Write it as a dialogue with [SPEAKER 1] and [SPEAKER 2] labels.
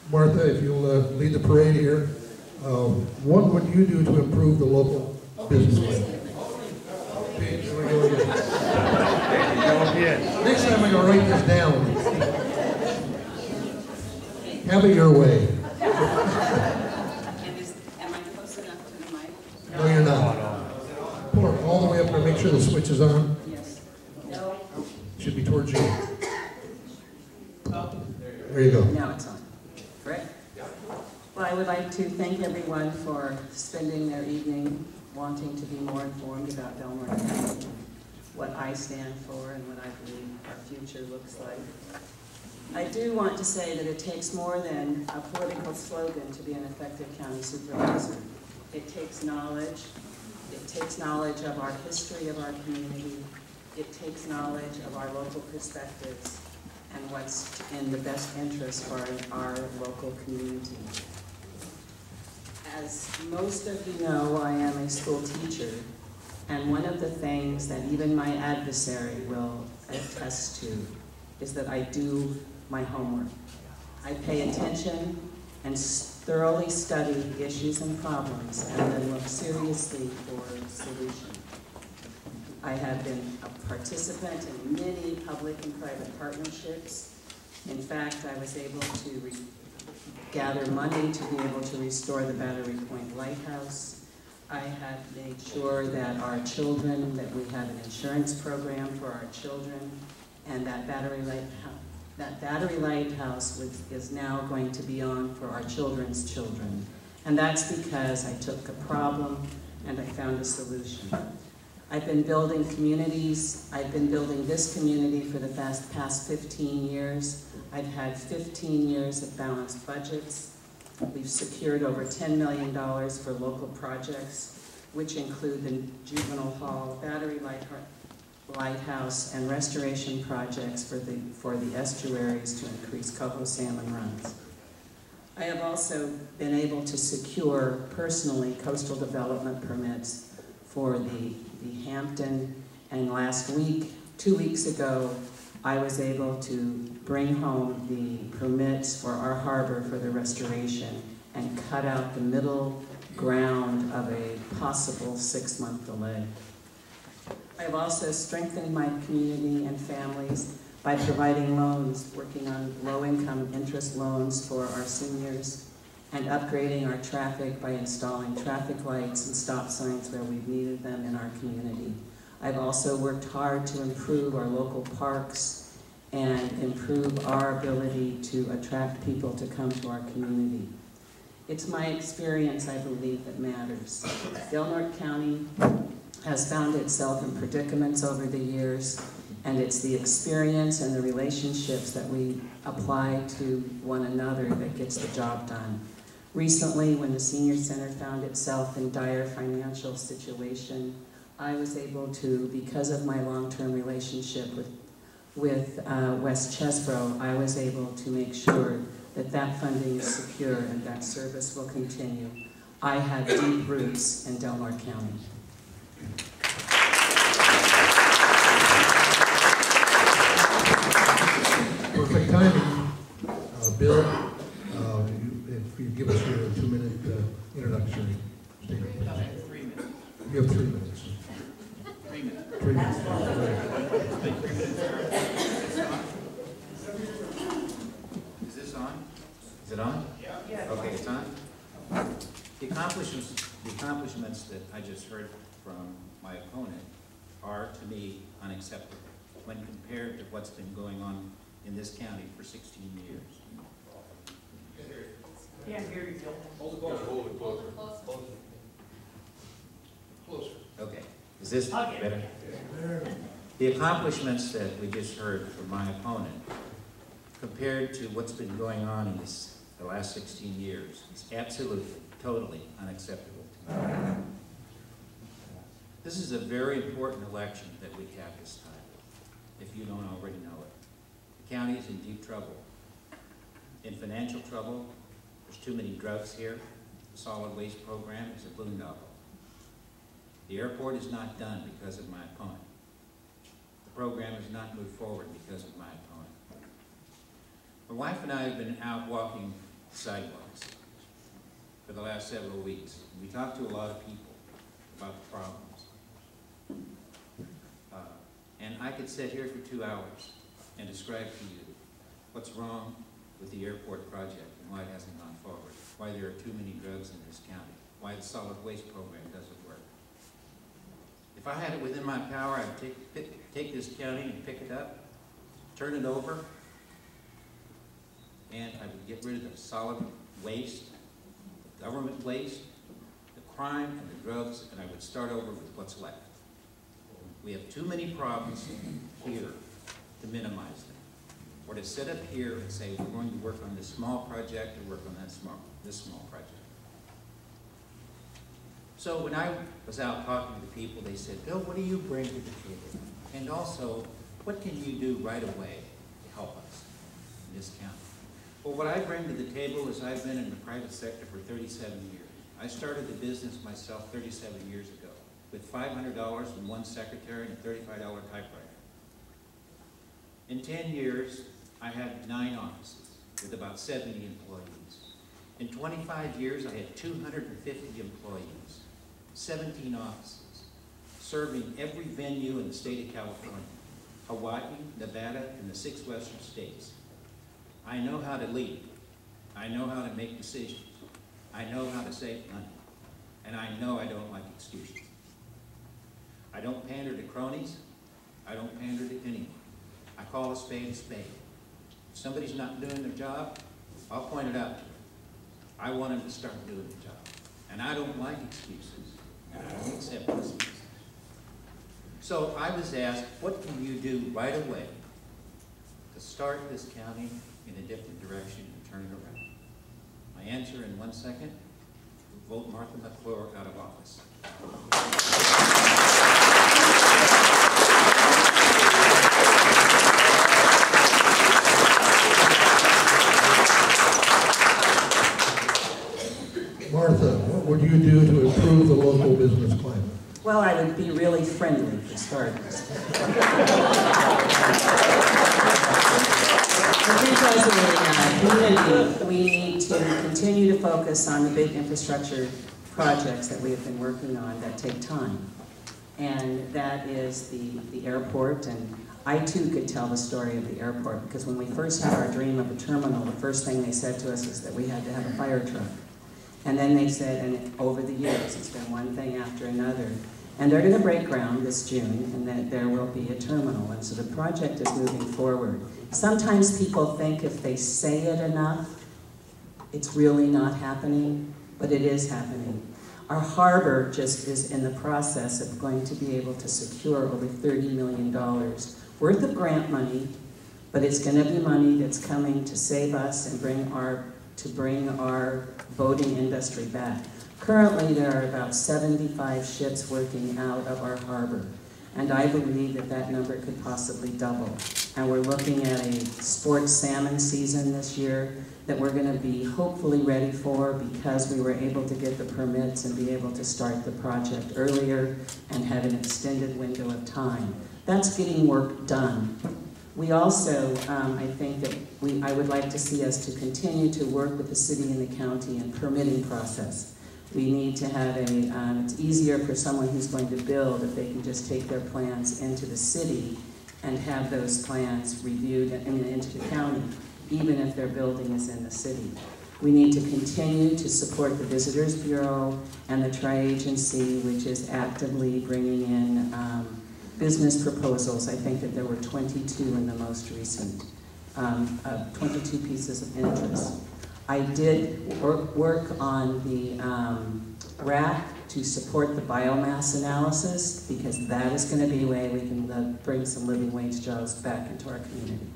[SPEAKER 1] Martha, if you'll lead the parade here. What would you do to improve the local business life? Okay, here we go again. Next time I'm going to write this down. Have it your way.
[SPEAKER 2] Am I close enough to the mic?
[SPEAKER 1] No, you're not. Pull her all the way up and make sure the switch is on.
[SPEAKER 2] Yes. No.
[SPEAKER 1] Should be towards you. There you go.
[SPEAKER 2] Now it's on. Correct? Well, I would like to thank everyone for spending their evening wanting to be more informed about Del Norte County, what I stand for, and what I believe our future looks like. I do want to say that it takes more than a political slogan to be an effective county supervisor. It takes knowledge. It takes knowledge of our history of our community. It takes knowledge of our local perspectives and what's in the best interest for our local community. As most of you know, I am a school teacher, and one of the things that even my adversary will attest to is that I do my homework. I pay attention and thoroughly study issues and problems and then look seriously for solutions. I have been a participant in many public and private partnerships. In fact, I was able to gather money to be able to restore the Battery Point Lighthouse. I have made sure that our children, that we have an insurance program for our children, and that Battery Lighthouse is now going to be on for our children's children. And that's because I took a problem and I found a solution. I've been building communities. I've been building this community for the past 15 years. I've had 15 years of balanced budgets. We've secured over $10 million for local projects, which include the Juvenile Hall, Battery Lighthouse, and restoration projects for the estuaries to increase coho salmon runs. I have also been able to secure personally coastal development permits for the Hampton, and last week, 2 weeks ago, I was able to bring home the permits for our harbor for the restoration and cut out the middle ground of a possible 6-month delay. I have also strengthened my community and families by providing loans, working on low-income interest loans for our seniors, and upgrading our traffic by installing traffic lights and stop signs where we've needed them in our community. I've also worked hard to improve our local parks and improve our ability to attract people to come to our community. It's my experience, I believe, that matters. Del Norte County has found itself in predicaments over the years, and it's the experience and the relationships that we apply to one another that gets the job done. Recently, when the Senior Center found itself in dire financial situation, I was able to, because of my long-term relationship with West Chesbrough, I was able to make sure that that funding is secure and that service will continue. I have deep roots in Del Norte County.
[SPEAKER 1] Perfect timing. Bill, if you give us your 2-minute introductory statement.
[SPEAKER 3] 3 minutes.
[SPEAKER 1] You have 3 minutes.
[SPEAKER 3] 3 minutes.
[SPEAKER 1] 3 minutes.
[SPEAKER 3] Is this on? Is it on? Yeah. Okay, it's on. The accomplishments that I just heard from my opponent are, to me, unacceptable when compared to what's been going on in this county for 16 years.
[SPEAKER 4] Can't hear you, Bill.
[SPEAKER 1] Hold it closer. Closer.
[SPEAKER 3] Okay. Is this better? The accomplishments that we just heard from my opponent, compared to what's been going on in the last 16 years, is absolutely, totally unacceptable to me. This is a very important election that we have this time, if you don't already know it. The county is in deep trouble. In financial trouble. There's too many drugs here. The solid waste program is a boondoggle. The airport is not done because of my opponent. The program has not moved forward because of my opponent. My wife and I have been out walking sidewalks for the last several weeks. We talked to a lot of people about the problems. And I could sit here for 2 hours and describe to you what's wrong with the airport project and why it hasn't gone forward, why there are too many drugs in this county, why the solid waste program doesn't work. If I had it within my power, I'd take this county and pick it up, turn it over, and I would get rid of the solid waste, the government waste, the crime, and the drugs, and I would start over with what's left. We have too many problems here to minimize them, or to sit up here and say we're going to work on this small project and work on this small project. So when I was out talking to the people, they said, Bill, what do you bring to the table? And also, what can you do right away to help us in this county? Well, what I bring to the table is I've been in the private sector for 37 years. I started the business myself 37 years ago with $500 and one secretary and a $35 typewriter. In 10 years, I had 9 offices with about 70 employees. In 25 years, I had 250 employees, 17 offices, serving every venue in the state of California, Hawaii, Nevada, and the 6 western states. I know how to lead. I know how to make decisions. I know how to save money. And I know I don't like excuses. I don't pander to cronies. I don't pander to anyone. I call a spade a spade. If somebody's not doing their job, I'll point it out to them. I want them to start doing the job. And I don't like excuses. And I don't accept excuses. So I was asked, what can you do right away to start this county in a different direction and turn it around? My answer in 1 second, vote Martha McClure out of office.
[SPEAKER 1] Martha, what would you do to improve the local business climate?
[SPEAKER 2] Well, I would be really friendly for starters. Because in the community, we need to continue to focus on the big infrastructure projects that we have been working on that take time. And that is the airport, and I too could tell the story of the airport, because when we first had our dream of a terminal, the first thing they said to us is that we had to have a fire truck. And then they said, and over the years, it's been one thing after another, and they're going to break ground this June, and that there will be a terminal, and so the project is moving forward. Sometimes people think if they say it enough, it's really not happening, but it is happening. Our harbor just is in the process of going to be able to secure over $30 million worth of grant money, but it's going to be money that's coming to save us and bring our boating industry back. Currently, there are about 75 ships working out of our harbor, and I believe that that number could possibly double. And we're looking at a sports salmon season this year that we're going to be hopefully ready for, because we were able to get the permits and be able to start the project earlier and have an extended window of time. That's getting work done. We also, I think that I would like to see us to continue to work with the city and the county in permitting process. We need to have it's easier for someone who's going to build if they can just take their plans into the city and have those plans reviewed into the county, even if their building is in the city. We need to continue to support the Visitors Bureau and the Tri-Agency, which is actively bringing in business proposals. I think that there were 22 in the most recent, 22 pieces of interest. I did work on the RAC to support the biomass analysis, because that is going to be a way we can bring some living wage jobs back into our community.